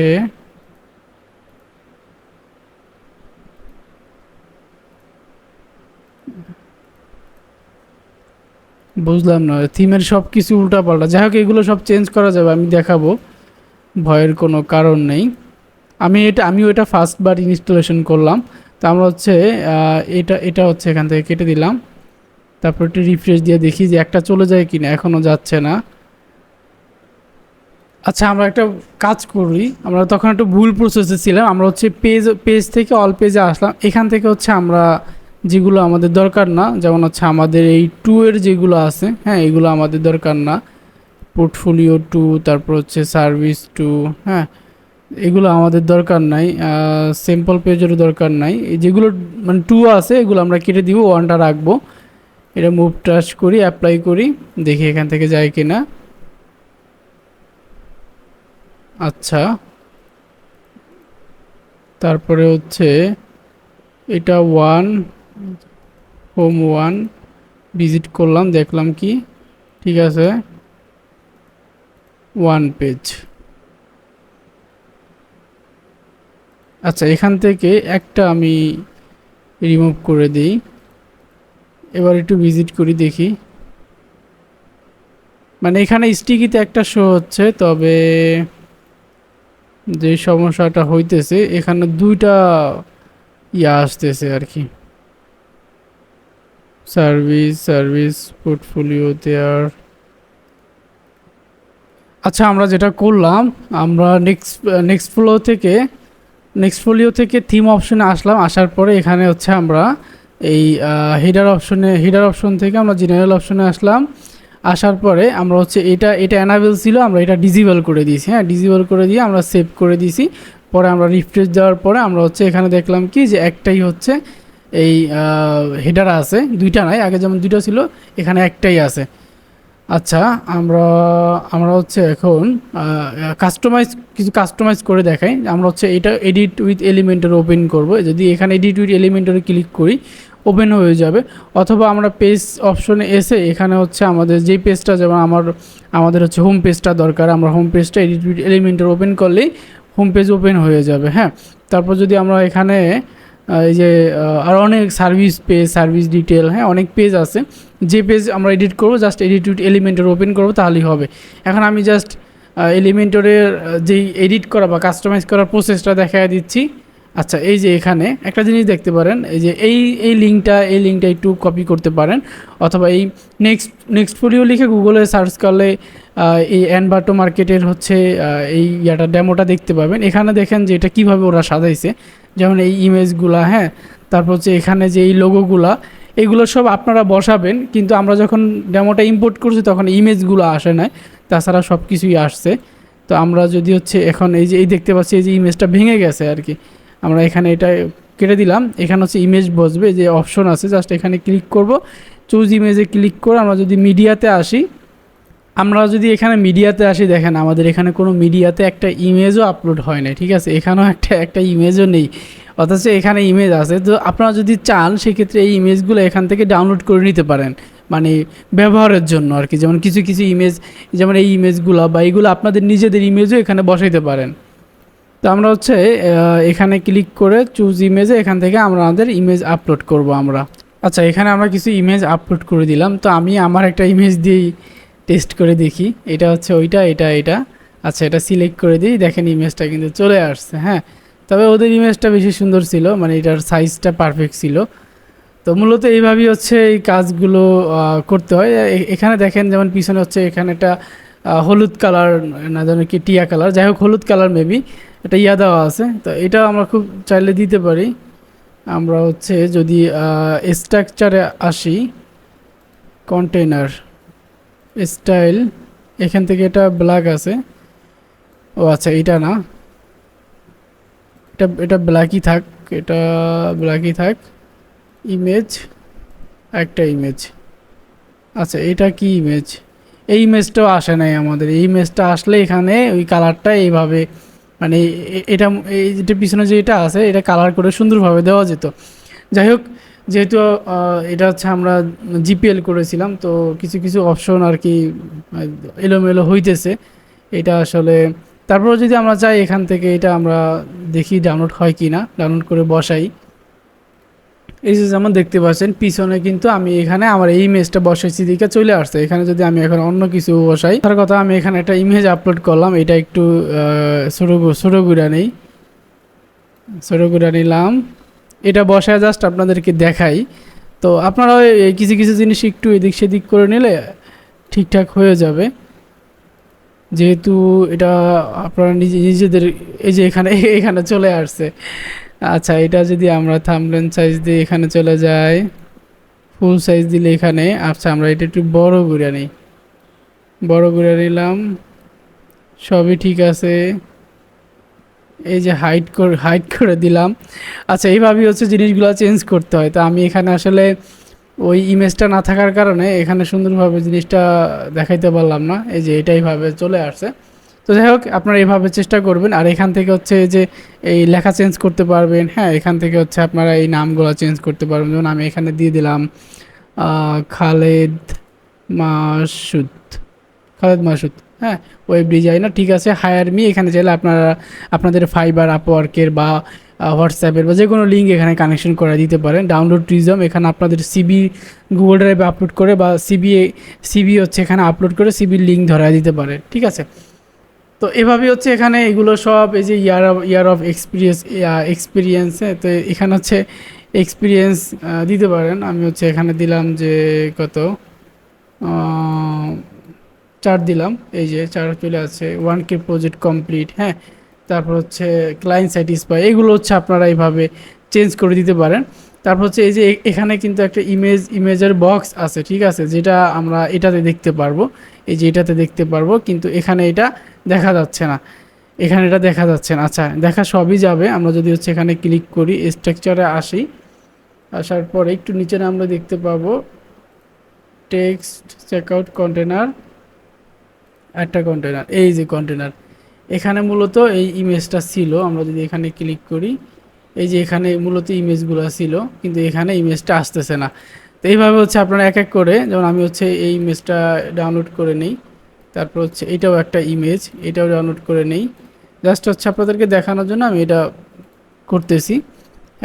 বুঝলাম না, থিমের সব কিছু উল্টাপাল্টা। যাই হোক, এগুলো সব চেঞ্জ করা যাবে, আমি দেখাবো, ভয়ের কোনো কারণ নেই। আমিও এটা ফার্স্ট বার ইনস্টলেশন করলাম। তো আমরা হচ্ছে এটা হচ্ছে এখান থেকে কেটে দিলাম। তারপর একটু রিফ্রেশ দিয়ে দেখি যে একটা চলে যায় কিনা, এখনও যাচ্ছে না। আচ্ছা, আমরা একটা কাজ করি, আমরা তখন একটু ভুল প্রসেসে ছিলাম। আমরা হচ্ছে পেজ থেকে অল পেজে আসলাম। এখান থেকে হচ্ছে আমরা যেগুলো আমাদের দরকার না, যেমন হচ্ছে আমাদের এই 2 এর যেগুলো আছে, হ্যাঁ এগুলো আমাদের দরকার না। পোর্টফোলিও 2, তারপর হচ্ছে সার্ভিস 2, হ্যাঁ এগুলো আমাদের দরকার নাই। সিম্পল পেজেরও দরকার নাই। যেগুলো মানে 2 আছে এগুলো আমরা কেটে দিব, 1টা রাখবো। এটা মুভ টাচ করি, অ্যাপ্লাই করি, দেখি এখান থেকে যায় কিনা। আচ্ছা, তারপরে হচ্ছে এটা 1 হোম 1 ভিজিট করলাম, দেখলাম কি ঠিক আছে। 1 পেজ। আচ্ছা, এখান থেকে একটা আমি রিমুভ করে দিই। এবার একটু ভিজিট করি, দেখি। মানে এখানে স্টিকিতে একটা শো হচ্ছে, তবে যে সমস্যাটা হইতেছে এখানে 2টা আসতেছে আর কি। সার্ভিস পোর্টফোলিও দেয়ার। আচ্ছা, আমরা যেটা করলাম, আমরা নেক্সট ফোলিও থেকে থিম অপশনে আসলাম। আসার পরে এখানে হচ্ছে আমরা এই হেডার অপশন থেকে আমরা জেনারেল অপশনে আসলাম। আসার পরে আমরা হচ্ছে এটা অ্যানাবেল ছিল, আমরা এটা ডিসেবল করে দিয়েছি। হ্যাঁ, ডিসেবল করে দিয়ে আমরা সেভ করে দিয়েছি। পরে আমরা রিফ্রেশ দেওয়ার পরে আমরা হচ্ছে এখানে দেখলাম কি যে একটাই হচ্ছে এই হেডার আছে, দুইটা নাই, আগে যেমন দুইটা ছিল এখানে একটাই আছে। আচ্ছা, আমরা আমরা হচ্ছে এখন কিছু কাস্টমাইজ করে দেখাই। আমরা হচ্ছে এটা এডিট উইথ এলিমেন্টর ওপেন করব। যদি এখানে এডিট উইথ এলিমেন্টরে ক্লিক করি ওপেন হয়ে যাবে, অথবা আমরা পেজ অপশনে এসে এখানে হচ্ছে আমাদের যেই পেজটা, যেমন আমাদের হচ্ছে হোম পেজটা দরকার, আমরা হোম পেজটা এডিট উইথ এলিমেন্টর ওপেন করলেই হোম পেজ ওপেন হয়ে যাবে। হ্যাঁ, তারপর যদি আমরা এখানে এই যে আর অনেক সার্ভিস ডিটেল, হ্যাঁ অনেক পেজ আছে, যে পেজ আমরা এডিট করব just edit with Elementor open করব তাহলেই হবে। এখন আমি জাস্ট এলিমেন্টরের যেই এডিট করা বা কাস্টমাইজ করার প্রসেসটা দেখায় দিচ্ছি। আচ্ছা, এই যে এখানে একটা জিনিস দেখতে পারেন, এই যে এই লিঙ্কটা একটু কপি করতে পারেন, অথবা এই নেক্সট ফোলিও লিখে গুগলে সার্চ করলে এই অ্যানবাটো মার্কেটের হচ্ছে এই ডেমোটা দেখতে পাবেন। এখানে দেখেন যে এটা কীভাবে ওরা সাজাইছে, যেমন এই ইমেজগুলা, হ্যাঁ তারপর হচ্ছে এখানে যে এই লোগোগুলা, এগুলো সব আপনারা বসাবেন, কিন্তু আমরা যখন ডেমোটা ইম্পোর্ট করছি তখন ইমেজগুলো আসে না, তাছাড়া সব কিছুই আসছে। তো আমরা যদি হচ্ছে এখন এই দেখতে পাচ্ছি এই যে ইমেজটা ভেঙে গেছে আর কি, আমরা এখানে এটা কেটে দিলাম। এখানে হচ্ছে ইমেজ বসবে, যে অপশন আছে জাস্ট এখানে ক্লিক করব, চুজ ইমেজে ক্লিক করে আমরা যদি মিডিয়াতে আসি, দেখেন আমাদের এখানে কোনো মিডিয়াতে একটা ইমেজও আপলোড হয় না, ঠিক আছে, এখানেও একটা ইমেজও নেই, অথচ এখানে ইমেজ আছে। তো আপনারা যদি চান সেক্ষেত্রে এই ইমেজগুলো এখান থেকে ডাউনলোড করে নিতে পারেন, মানে ব্যবহারের জন্য আর কি। যেমন কিছু ইমেজ, যেমন এই ইমেজগুলো বা এইগুলো আপনাদের নিজেদের ইমেজও এখানে বসাইতে পারেন। তো আমরা হচ্ছে এখানে ক্লিক করে চুজ ইমেজে এখান থেকে আমাদের ইমেজ আপলোড করব আমরা। আচ্ছা, এখানে আমরা কিছু ইমেজ আপলোড করে দিলাম। তো আমি আমার একটা ইমেজ দিয়েই টেস্ট করে দেখি, এটা হচ্ছে এটা। আচ্ছা, এটা সিলেক্ট করে দিই, দেখেন ইমেজটা কিন্তু চলে আসছে। হ্যাঁ, তবে ওদের ইমেজটা বেশি সুন্দর ছিল, মানে এটার সাইজটা পারফেক্ট ছিল। তো মূলত এইভাবেই হচ্ছে এই কাজগুলো করতে হয়। এখানে দেখেন যেমন পিছনে হচ্ছে এখানে একটা হলুদ কালার, না জানো কি টিয়া কালার, যাই হোক হলুদ কালার মেবি এটা দেওয়া আছে। তো এটা আমরা খুব চাইলে দিতে পারি। আমরা হচ্ছে যদি স্ট্রাকচারে আসি, কন্টেনার স্টাইল, এখান থেকে এটা ব্ল্যাক আছে, ও আচ্ছা এটা না, এটা ব্ল্যাকই থাক, ইমেজ, একটা ইমেজ। আচ্ছা, এটা কি ইমেজ? এই ইমেজটাও আসে নাই আমাদের। এই ইমেজটা আসলে এখানে ওই কালারটা এইভাবে, মানে এটা এই যেটা পিছনে যে এটা আছে এটা কালার করে সুন্দরভাবে দেওয়া যেত। যাই হোক, যেহেতু এটা হচ্ছে আমরা জিপিএল করেছিলাম, তো কিছু অপশন আর কি এলোমেলো হইতেছে এটা আসলে। তারপর যদি আমরা চাই এখান থেকে এটা আমরা দেখি ডাউনলোড হয় কি না, ডাউনলোড করে বসাই। এই যে যেমন দেখতে পাচ্ছেন পিছনে কিন্তু আমি এখানে আমার এই ইমেজটা বসাইছি দিকে চলে আসছে। এখানে যদি আমি এখন অন্য কিছু বসাই, তার কথা আমি এখানে একটা ইমেজ আপলোড করলাম, এটা একটু ছোটো গুঁড়া নিলাম, এটা বসায় জাস্ট আপনাদেরকে দেখাই। তো আপনারা কিছু জিনিস একটু এদিক সেদিক করে নিলে ঠিকঠাক হয়ে যাবে, যেহেতু এটা আপনারা নিজেদের এই যে এখানে চলে আসছে। আচ্ছা, এটা যদি আমরা থাম্বনেল সাইজ দিয়ে এখানে চলে যাই, ফুল সাইজ দিলে এখানে, আচ্ছা আমরা এটা একটু বড় করে নিলাম, সবই ঠিক আছে। এই যে হাইট করে দিলাম। আচ্ছা, এইভাবেই হচ্ছে জিনিসগুলো চেঞ্জ করতে হয়। তো আমি এখানে আসলে ওই ইমেজটা না থাকার কারণে এখানে সুন্দরভাবে জিনিসটা দেখাইতে পারলাম না। এই যে এটাইভাবে চলে আসছে। তো যাই হোক, আপনারা এইভাবে চেষ্টা করবেন। আর এখান থেকে হচ্ছে যে এই লেখা চেঞ্জ করতে পারবেন। হ্যাঁ, এখান থেকে হচ্ছে আপনারা এই নামগুলো চেঞ্জ করতে পারবেন। যেমন আমি এখানে দিয়ে দিলাম খালেদ মাসুদ, হ্যাঁ ওয়েব ডিজাইনার, ঠিক আছে, হায়ার মি। এখানে চাইলে আপনাদের ফাইবার, আপওয়ার্কের বা হোয়াটসঅ্যাপের বা যে কোনো লিঙ্ক এখানে কানেকশন করে দিতে পারেন। ডাউনলোড রিজম, এখানে আপনাদের সিবি গুগল ড্রাইভে আপলোড করে বা সিবি হচ্ছে এখানে আপলোড করে সিবির লিঙ্ক ধরা দিতে পারে, ঠিক আছে। তো এভাবে হচ্ছে এখানে এগুলো সব, এই যে ইয়ার অফ এক্সপিরিয়েন্সে, তো এখানে হচ্ছে এক্সপিরিয়েন্স দিতে পারেন। আমি হচ্ছে এখানে দিলাম যে কত 4 দিলাম, এই যে 4 চলে আছে। 1K প্রজেক্ট কমপ্লিট, হ্যাঁ। তারপর হচ্ছে ক্লায়েন্ট স্যাটিসফাই, এগুলো হচ্ছে আপনারা এইভাবে চেঞ্জ করে দিতে পারেন। তারপর হচ্ছে এই যে এখানে কিন্তু একটা ইমেজের বক্স আছে, ঠিক আছে, যেটা আমরা এটাতে দেখতে পারবো, এই যে এটাতে দেখতে পারবো, কিন্তু এখানে এটা দেখা যাচ্ছে না, এখানে এটা দেখা যাচ্ছে না। আচ্ছা, দেখা সবই যাবে আমরা যদি হচ্ছে এখানে ক্লিক করি, স্ট্রাকচারে আসি, আসার পরে একটু নিচে আমরা দেখতে পাবো টেক্সট চেকআউট কন্টেনার, একটা কন্টেনার, এই যে কন্টেনার, এখানে মূলত এই ইমেজটা ছিল। আমরা যদি এখানে ক্লিক করি, এই যে এখানে মূলত ইমেজগুলো ছিল, কিন্তু এখানে ইমেজটা আসতেছে না। তো এইভাবে হচ্ছে আপনারা এক এক করে, যেমন আমি হচ্ছে এই ইমেজটা ডাউনলোড করে নেই, তারপর হচ্ছে এটাও একটা ইমেজ, এটাও ডাউনলোড করে নেই, জাস্ট হচ্ছে আপনাদেরকে দেখানোর জন্য আমি এটা করতেছি।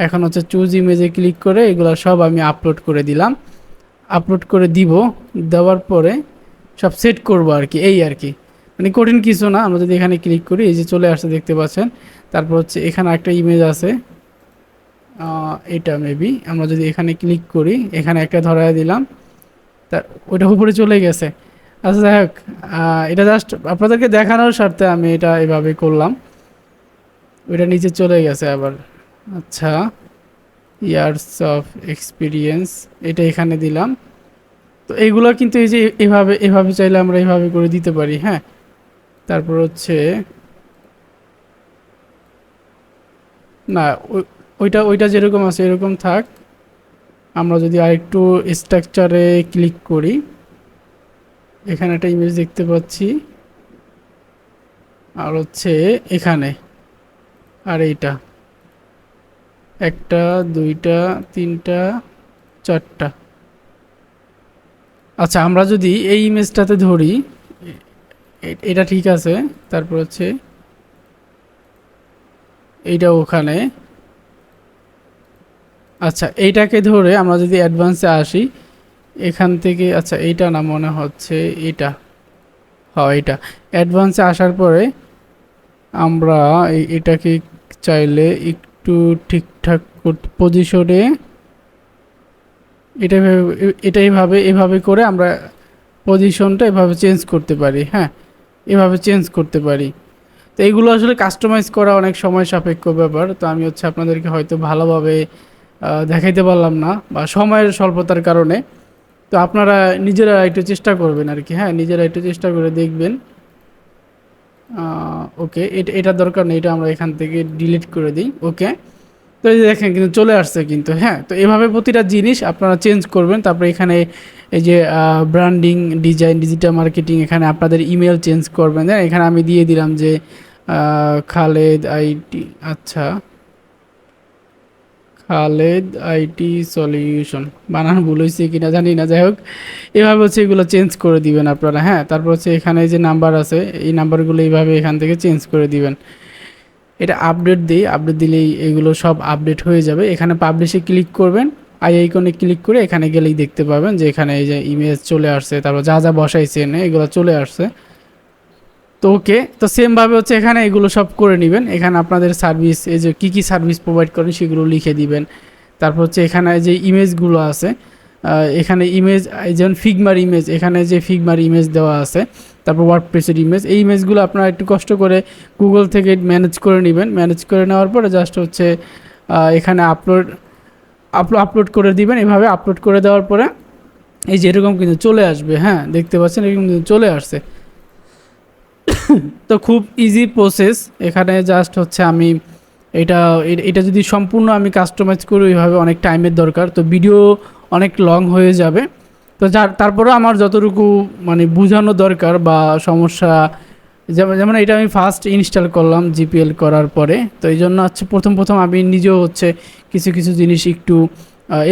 এখন হচ্ছে চুজ ইমেজে ক্লিক করে এগুলো সব আমি আপলোড করে দিলাম, আপলোড করে দিব, দেওয়ার পরে সব সেট করব আর কি, এই আর কি, মানে কঠিন কিছু না। আমরা যদি এখানে ক্লিক করি, এই যে চলে আসছে দেখতে পাচ্ছেন। তারপর হচ্ছে এখানে একটা ইমেজ আছে, এটা মেবি আমরা যদি এখানে ক্লিক করি, এখানে একটা ধরায় দিলাম, তার ওইটা উপরে চলে গেছে। আচ্ছা যাই হোক, এটা জাস্ট আপনাদেরকে দেখানোর স্বার্থে আমি এটা এভাবে করলাম, ওইটা নিচে চলে গেছে আবার। আচ্ছা, ইয়ার্স অফ এক্সপিরিয়েন্স, এটা এখানে দিলাম। তো এইগুলো কিন্তু এই যে এভাবে এভাবে চাইলে আমরা এভাবে করে দিতে পারি, হ্যাঁ। তারপর হচ্ছে না, ওইটা ওইটা যেরকম আছে এরকম থাক। আমরা যদি আরেকটু স্ট্রাকচারে ক্লিক করি, এখানে একটা ইমেজ দেখতে পাচ্ছি, আর হচ্ছে এখানে, আর এইটা একটা, দুইটা, তিনটা, চারটা। আচ্ছা, আমরা যদি এই ইমেজটাতে ধরি, এটা ঠিক আছে। তারপর হচ্ছে এইটা ওখানে। আচ্ছা, এইটাকে ধরে আমরা যদি অ্যাডভান্সে আসি এখান থেকে, আচ্ছা এইটা না মনে হচ্ছে, এটা, হ্যাঁ এটা। অ্যাডভান্সে আসার পরে আমরা এটাকে চাইলে একটু ঠিকঠাক পজিশনে, এটা এইভাবে এভাবে করে আমরা পজিশনটা এভাবে চেঞ্জ করতে পারি, হ্যাঁ, এভাবে চেঞ্জ করতে পারি। তো এইগুলো আসলে কাস্টমাইজ করা অনেক সময় সাপেক্ষ ব্যাপার। তো আমি হচ্ছে আপনাদেরকে হয়তো ভালোভাবে দেখাইতে পারলাম না, বা সময়ের স্বল্পতার কারণে। তো আপনারা নিজেরা একটু চেষ্টা করবেন আর কি, হ্যাঁ, নিজেরা একটু চেষ্টা করে দেখবেন। ওকে, এটা দরকার নেই, এটা আমরা এখান থেকে ডিলিট করে দিই। ওকে, তো এই যে দেখেন কিন্তু চলে আসছে কিন্তু, হ্যাঁ। তো এভাবে প্রতিটা জিনিস আপনারা চেঞ্জ করবেন। তারপরে এখানে এই যে ব্র্যান্ডিং, ডিজাইন, ডিজিটাল মার্কেটিং, এখানে আপনাদের ইমেল চেঞ্জ করবেন। হ্যাঁ, এখানে আমি দিয়ে দিলাম যে খালেদ আইটি, আচ্ছা খালেদ আইটি সলিউশন, বানান ভুল হয়েছে কিনা জানি না, যাই হোক এভাবে হচ্ছে এগুলো চেঞ্জ করে দিবেন আপনারা, হ্যাঁ। তারপর হচ্ছে এখানে যে নাম্বার আছে, এই নাম্বারগুলো এইভাবে এখান থেকে চেঞ্জ করে দিবেন। এটা আপডেট দিই, আপডেট দিলেই এগুলো সব আপডেট হয়ে যাবে। এখানে পাবলিশে ক্লিক করবেন, আইকনে ক্লিক করে এখানে গেলেই দেখতে পাবেন যে এখানে এই যে ইমেজ চলে আসছে, তারপর যা যা বসাইছেন এগুলো চলে আসছে। তো ওকে, তো সেমভাবে হচ্ছে এখানে এগুলো সব করে নেবেন। এখানে আপনাদের সার্ভিস, এই যে কী কী সার্ভিস প্রোভাইড করেন সেগুলো লিখে দিবেন। তারপর হচ্ছে এখানে যে ইমেজগুলো আছে, এখানে ইমেজ, যেমন ফিগমার ইমেজ, এখানে যে ফিগমার ইমেজ দেওয়া আছে, তারপর ওয়ার্ডপ্রেসের ইমেজ, এই ইমেজগুলো আপনারা একটু কষ্ট করে গুগল থেকে ম্যানেজ করে নেবেন। ম্যানেজ করে নেওয়ার পরে জাস্ট হচ্ছে এখানে আপলোড করে দিবেন। এভাবে আপলোড করে দেওয়ার পরে এই যে এরকম কিন্তু চলে আসবে, হ্যাঁ, দেখতে পাচ্ছেন এরকম কিন্তু চলে আসছে। তো খুব ইজি প্রসেস। এখানে জাস্ট হচ্ছে আমি এটা এটা যদি সম্পূর্ণ আমি কাস্টমাইজ করি ওইভাবে অনেক টাইমের দরকার, তো ভিডিও অনেক লং হয়ে যাবে। তো তারপরেও আমার যতটুকু মানে বোঝানো দরকার বা সমস্যা, যেমন যেমন এটা আমি ফার্স্ট ইনস্টল করলাম জিপিএল করার পরে, তো এই জন্য হচ্ছে প্রথম প্রথম আমি নিজেও হচ্ছে কিছু কিছু জিনিস একটু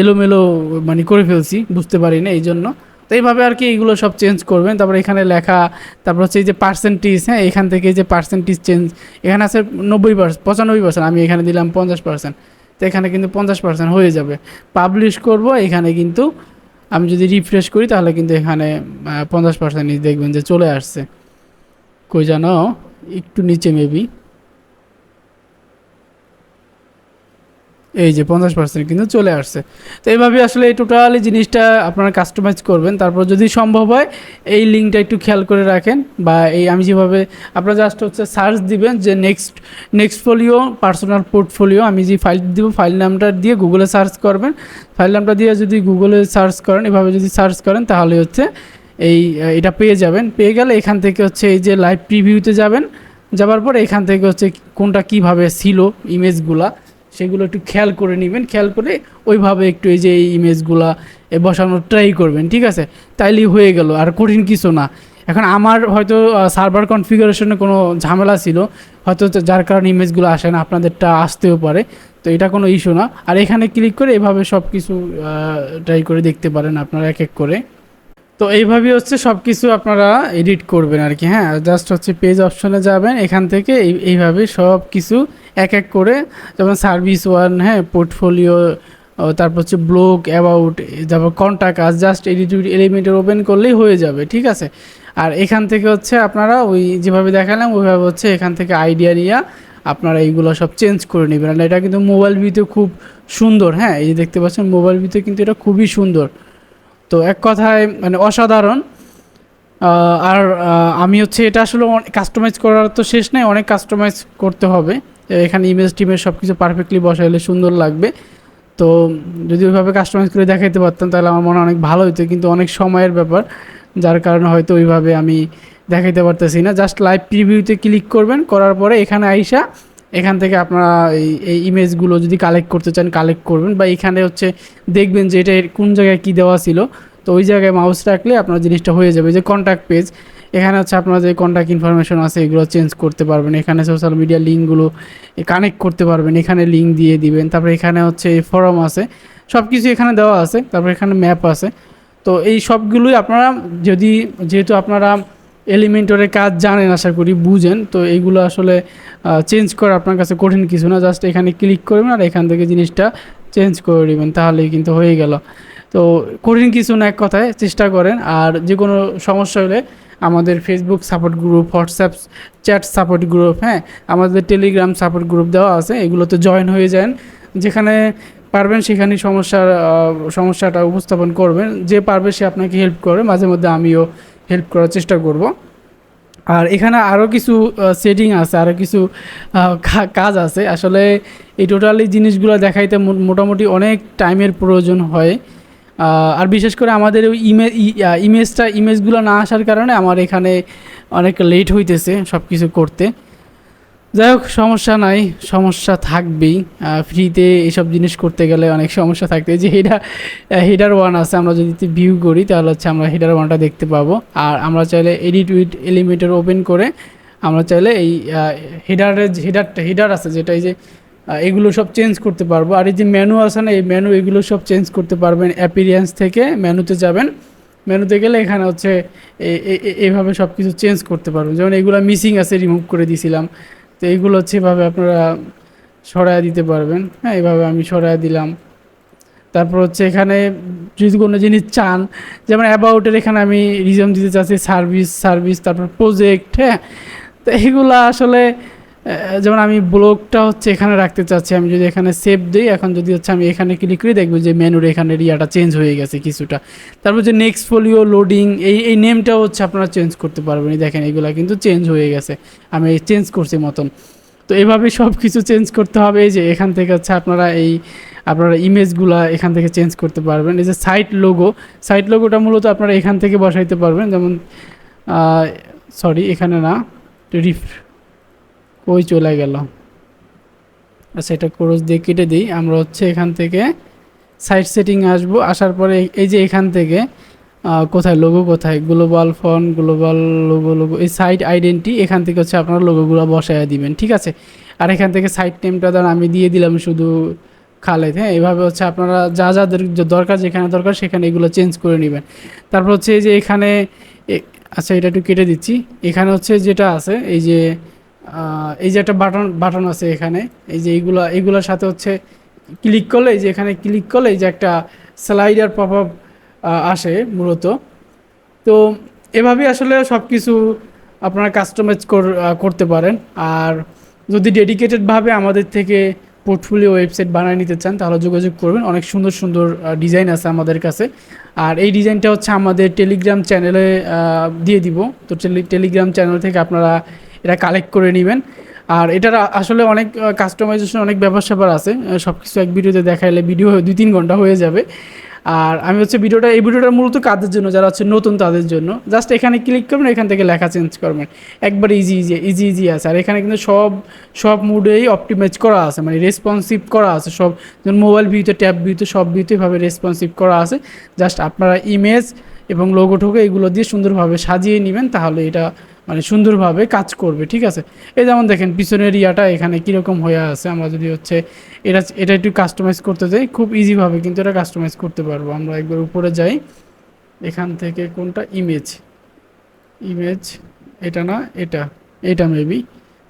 এলোমেলো মানে করে ফেলছি, বুঝতে পারি না এই জন্য। তো এইভাবে আর কি এইগুলো সব চেঞ্জ করবেন। তারপর এখানে লেখা, তারপর হচ্ছে এই যে পার্সেন্টেজ, হ্যাঁ, এখান থেকে এই যে পার্সেন্টেজ চেঞ্জ, এখানে আছে 90%, 95%, আমি এখানে দিলাম 50%। তো এখানে কিন্তু 50% হয়ে যাবে। পাবলিশ করব, এখানে কিন্তু আমি যদি রিফ্রেশ করি তাহলে কিন্তু এখানে 50% দেখবেন যে চলে আসছে। কই জানো, একটু নিচে মেবি, এই যে 50% কিন্তু চলে আসছে। তো এইভাবে আসলে এই টোটালি জিনিসটা আপনারা কাস্টমাইজ করবেন। তারপর যদি সম্ভব হয় এই লিঙ্কটা একটু খেয়াল করে রাখেন, বা এই আমি যেভাবে আপনারা জাস্ট হচ্ছে সার্চ দিবেন যে নেক্সট ফোলিও পার্সোনাল পোর্টফোলিও, আমি যে ফাইল দিব ফাইল নামটা দিয়ে গুগলে সার্চ করবেন। ফাইল নামটা দিয়ে যদি গুগলে সার্চ করেন, এভাবে যদি সার্চ করেন তাহলে হচ্ছে এটা পেয়ে যাবেন। পেয়ে গেলে এখান থেকে হচ্ছে এই যে লাইভ প্রিভিউতে যাবেন, যাওয়ার পর এখান থেকে হচ্ছে কোনটা কিভাবে ছিল ইমেজগুলা সেগুলো একটু খেয়াল করে নেবেন। খেয়াল করে ওইভাবে একটু এই যে এই ইমেজগুলা বসানোর ট্রাই করবেন, ঠিক আছে? তাইলেই হয়ে গেল, আর কঠিন কিছু না। এখন আমার হয়তো সার্ভার কনফিগারেশনে কোনো ঝামেলা ছিল হয়তো, যার কারণে ইমেজগুলো আসে না, আপনাদেরটা আসতেও পারে। তো এটা কোনো ইস্যু না। আর এখানে ক্লিক করে এভাবে সব কিছু ট্রাই করে দেখতে পারেন আপনারা এক এক করে। তো এইভাবে হচ্ছে সব কিছু আপনারা এডিট করবেন আর কি। হ্যাঁ, জাস্ট হচ্ছে পেজ অপশনে যাবেন, এখান থেকে এইভাবে সব কিছু এক এক করে, যেমন সার্ভিস ওয়ান, হ্যাঁ, পোর্টফোলিও, তারপর হচ্ছে ব্লগ, অ্যাবাউট, তারপর কন্ট্যাক্ট আস, জাস্ট এডিট এলিমেন্টের ওপেন করলেই হয়ে যাবে, ঠিক আছে? আর এখান থেকে হচ্ছে আপনারা ওই যেভাবে দেখালাম ওইভাবে হচ্ছে এখান থেকে আইডিয়া নিয়ে আপনারা এইগুলো সব চেঞ্জ করে নেবেন। আর এটা কিন্তু মোবাইল ভিউতে খুব সুন্দর। হ্যাঁ, এই যে দেখতে পাচ্ছেন মোবাইল ভিউতে কিন্তু এটা খুবই সুন্দর। তো এক কথায় মানে অসাধারণ। আর আমি হচ্ছে এটা আসলে কাস্টমাইজ করার তো শেষ নেই, অনেক কাস্টমাইজ করতে হবে। এখানে ইমেজ টিমেজ সব কিছু পারফেক্টলি বসাইলে সুন্দর লাগবে। তো যদি ওইভাবে কাস্টমাইজ করে দেখাইতে পারতাম তাহলে আমার মনে হয় অনেক ভালো হতো, কিন্তু অনেক সময়ের ব্যাপার, যার কারণে হয়তো ওইভাবে আমি দেখাইতে পারতেছি না। জাস্ট লাইভ প্রিভিউতে ক্লিক করবেন, করার পরে এখানে আইসা এখান থেকে আপনারা এই ইমেজগুলো যদি কালেক্ট করতে চান কালেক্ট করবেন, বা এখানে হচ্ছে দেখবেন যে এটা কোন জায়গায় কী দেওয়া ছিল। তো ওই জায়গায় মাউস রাখলে আপনার জিনিসটা হয়ে যাবে। যে কন্ট্যাক্ট পেজ, এখানে হচ্ছে আপনার যে কন্ট্যাক্ট ইনফরমেশন আছে এগুলো চেঞ্জ করতে পারবেন। এখানে সোশ্যাল মিডিয়া লিঙ্কগুলো কানেক্ট করতে পারবেন, এখানে লিঙ্ক দিয়ে দিবেন। তারপরে এখানে হচ্ছে ফরম আছে, সব কিছু এখানে দেওয়া আছে। তারপরে এখানে ম্যাপ আছে। তো এই সবগুলোই আপনারা যেহেতু আপনারা এলিমেন্টরের কাজ জানেন, আশা করি বুঝেন, তো এইগুলো আসলে চেঞ্জ করা আপনার কাছে কঠিন কিছু না। জাস্ট এখানে ক্লিক করবেন আর এখান থেকে জিনিসটা চেঞ্জ করে নেবেন, তাহলেই কিন্তু হয়ে গেল। তো কঠিন কিছু না, এক কথায় চেষ্টা করেন। আর যে কোনো সমস্যা হলে আমাদের Facebook support group, WhatsApp chat support group, হ্যাঁ, আমাদের টেলিগ্রাম সাপোর্ট গ্রুপ দেওয়া আছে, এগুলোতে জয়েন হয়ে যান। যেখানে পারবেন সেখানেই সমস্যাটা উপস্থাপন করবেন। যে পারবে সে আপনাকে হেল্প করবে, মাঝে মধ্যে আমিও হেল্প করার চেষ্টা করব। আর এখানে আরও কিছু সেটিং আছে, আরও কিছু কাজ আছে। আসলে এই টোটালি জিনিসগুলো দেখাইতে মোটামুটি অনেক টাইমের প্রয়োজন হয়। আর বিশেষ করে আমাদের ওই ইমেজগুলো না আসার কারণে আমার এখানে অনেক লেট হইতেছে সব কিছু করতে। যাই হোক, সমস্যা নাই, সমস্যা থাকবেই। ফ্রিতে এইসব জিনিস করতে গেলে অনেক সমস্যা থাকবে। যে হেডার ওয়ান আছে, আমরা যদি ভিউ করি তাহলে হচ্ছে আমরা হেডার ওয়ানটা দেখতে পাবো। আর আমরা চাইলে এডিট উইথ এলিমেন্টর ওপেন করে আমরা চাইলে এই হেডার আছে যেটা, এই যে এগুলো সব চেঞ্জ করতে পারবো। আর এই যে মেনু আছে না, এই মেনু এগুলো সব চেঞ্জ করতে পারবেন। অ্যাপিরিয়েন্স থেকে মেনুতে যাবেন, মেনুতে গেলে এখানে হচ্ছে এইভাবে সব কিছু চেঞ্জ করতে পারবেন। যেমন এগুলো মিসিং আছে, রিমুভ করে দিয়েছিলাম। তো এইগুলো হচ্ছে এভাবে আপনারা সরায় দিতে পারবেন। হ্যাঁ, এইভাবে আমি সরায় দিলাম। তারপর হচ্ছে এখানে যদি কোনো জিনিস চান, যেমন অ্যাবাউটের এখানে আমি রিজন দিতে চাচ্ছি সার্ভিস, তারপর প্রজেক্ট, হ্যাঁ। তো এইগুলো আসলে যেমন আমি ব্লগটা হচ্ছে এখানে রাখতে চাচ্ছি, আমি যদি এখানে সেভ দিই, এখন যদি হচ্ছে আমি এখানে ক্লিক করি দেখবো যে মেনুর এখানে ইয়াটা চেঞ্জ হয়ে গেছে কিছুটা। তারপর যে নেক্সট ফোলিও লোডিং, এই নেমটাও হচ্ছে আপনারা চেঞ্জ করতে পারবেন। দেখেন এগুলো কিন্তু চেঞ্জ হয়ে গেছে, আমি চেঞ্জ করছি মতন। তো এভাবে সব কিছু চেঞ্জ করতে হবে। এই যে এখান থেকে হচ্ছে আপনারা ইমেজগুলা এখান থেকে চেঞ্জ করতে পারবেন। এই যে সাইট লোগোটা মূলত আপনারা এখান থেকে বসাইতে পারবেন। যেমন সরি, এখানে না, ওই চলে গেল। আচ্ছা, এটা ক্রস দিয়ে কেটে দিই। আমরা হচ্ছে এখান থেকে সাইট সেটিং আসবো, আসার পরে এই যে এখান থেকে কোথায় গ্লোবাল ফন্ট, গ্লোবাল লোগো, এই সাইট আইডেন্টি, এখান থেকে হচ্ছে আপনারা লোগোগুলো বসায় দিবেন, ঠিক আছে? আর এখান থেকে সাইট নেমটা ধর আমি দিয়ে দিলাম শুধু খালেদ। হ্যাঁ, এইভাবে হচ্ছে আপনারা যাদের দরকার, যেখানে দরকার সেখানে এগুলো চেঞ্জ করে নেবেন। তারপর হচ্ছে এই যে এখানে আচ্ছা, এটা একটু কেটে দিচ্ছি। এখানে হচ্ছে যেটা আছে এই যে একটা বাটন আছে এখানে, এই যে এইগুলোর সাথে হচ্ছে ক্লিক করলে, এই যে এখানে ক্লিক করলে এই যে একটা স্লাইডার পপ আপ আসে মূলত। তো এভাবেই আসলে সব কিছু আপনারা কাস্টমাইজ করতে পারেন। আর যদি ডেডিকেটেডভাবে আমাদের থেকে পোর্টফোলিও ওয়েবসাইট বানিয়ে নিতে চান তাহলে যোগাযোগ করবেন। অনেক সুন্দর সুন্দর ডিজাইন আছে আমাদের কাছে। আর এই ডিজাইনটা হচ্ছে আমাদের টেলিগ্রাম চ্যানেলে দিয়ে দিব। তো টেলিগ্রাম চ্যানেল থেকে আপনারা এটা কালেক্ট করে নেবেন। আর এটার আসলে অনেক কাস্টমাইজেশন, অনেক ব্যাপার-স্যাপার আছে। সব কিছু এক ভিডিওতে দেখাইলে ভিডিও 2-3 ঘন্টা হয়ে যাবে। আর আমি হচ্ছে এই ভিডিওটা মূলত কাদের জন্য, যারা হচ্ছে নতুন তাদের জন্য। জাস্ট এখানে ক্লিক করবেন, এখান থেকে লেখা চেঞ্জ করবেন, একবার ইজি আছে। আর এখানে কিন্তু সব মুডেই অপটিমাইজ করা আছে, মানে রেসপন্সিভ করা আছে সব। যেমন মোবাইল ভিউতে, ট্যাব ভিউতে, সব ভিউতে এভাবে রেসপন্সিভ করা আছে। জাস্ট আপনারা ইমেজ এবং লোগো টোগো এগুলো দিয়ে সুন্দরভাবে সাজিয়ে নেবেন, তাহলে এটা মানে সুন্দরভাবে কাজ করবে, ঠিক আছে। এই যেমন দেখেন পিছনের ইয়াটা এখানে কীরকম হয়ে আছে। আমরা যদি হচ্ছে এটা একটু কাস্টমাইজ করতে যাই, খুব ইজিভাবে কিন্তু এটা কাস্টমাইজ করতে পারবো। আমরা একবার উপরে যাই, এখান থেকে কোনটা ইমেজ এটা না, এটা মেবি।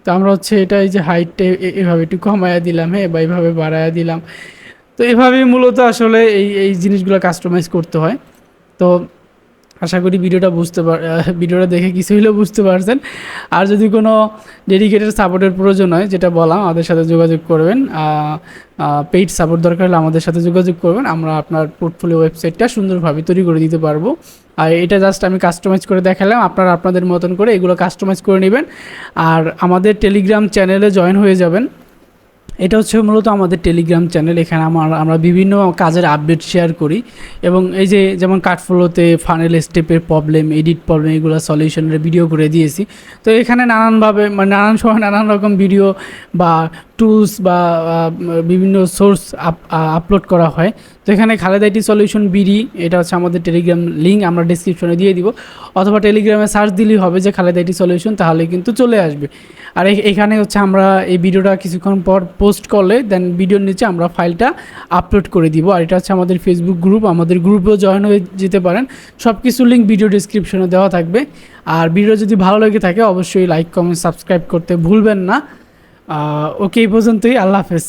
তো আমরা হচ্ছে এটা এই যে হাইটটা এভাবে একটু কমায়া দিলাম, হ্যাঁ, বা এইভাবে বাড়ায়া দিলাম। তো এভাবেই মূলত আসলে এই জিনিসগুলো কাস্টমাইজ করতে হয়। তো আশা করি ভিডিওটা দেখে কিছু হলেও বুঝতে পারছেন। আর যদি কোনো ডেডিকেটেড সাপোর্টের প্রয়োজন হয়, যেটা বললাম, আমাদের সাথে যোগাযোগ করবেন। পেইড সাপোর্ট দরকার হলে আমাদের সাথে যোগাযোগ করবেন, আমরা আপনার পোর্টফোলিও ওয়েবসাইটটা সুন্দরভাবে তৈরি করে দিতে পারবো। আর এটা জাস্ট আমি কাস্টমাইজ করে দেখালাম, আপনারা আপনাদের মতন করে এগুলো কাস্টমাইজ করে নেবেন। আর আমাদের টেলিগ্রাম চ্যানেলে জয়েন হয়ে যাবেন। এটা হচ্ছে মূলত আমাদের টেলিগ্রাম চ্যানেল। এখানে আমরা বিভিন্ন কাজের আপডেট শেয়ার করি, এবং এই যে যেমন কার্ডফ্লোতে ফানেল স্টেপের প্রবলেম, এডিট প্রবলেম, এগুলো সলিউশনের ভিডিও করে দিয়েছি। তো এখানে নানানভাবে, মানে নানান সময় নানান রকম ভিডিও বা টুলস বা বিভিন্ন সোর্স আপলোড করা হয়। তো এখানে খালেদ আইটি সলিউশন বিডি, এটা হচ্ছে আমাদের টেলিগ্রাম লিঙ্ক আমরা ডিসক্রিপশনে দিয়ে দিব, অথবা টেলিগ্রামে সার্চ দিলেই হবে যে খালেদ আইটি সলিউশন, তাহলে কিন্তু চলে আসবে। আর এখানে হচ্ছে আমরা এই ভিডিওটা কিছুক্ষণ পর পোস্ট করলে দেন ভিডিওর নিচে আমরা ফাইলটা আপলোড করে দিব। আর এটা হচ্ছে আমাদের ফেসবুক গ্রুপ, আমাদের গ্রুপেও জয়েন হয়ে যেতে পারেন। সব কিছু লিঙ্ক ভিডিও ডিসক্রিপশনে দেওয়া থাকবে। আর ভিডিও যদি ভালো লেগে থাকে অবশ্যই লাইক, কমেন্ট, সাবস্ক্রাইব করতে ভুলবেন না। ওকে, এই পর্যন্তই। আল্লাহ হাফেজ।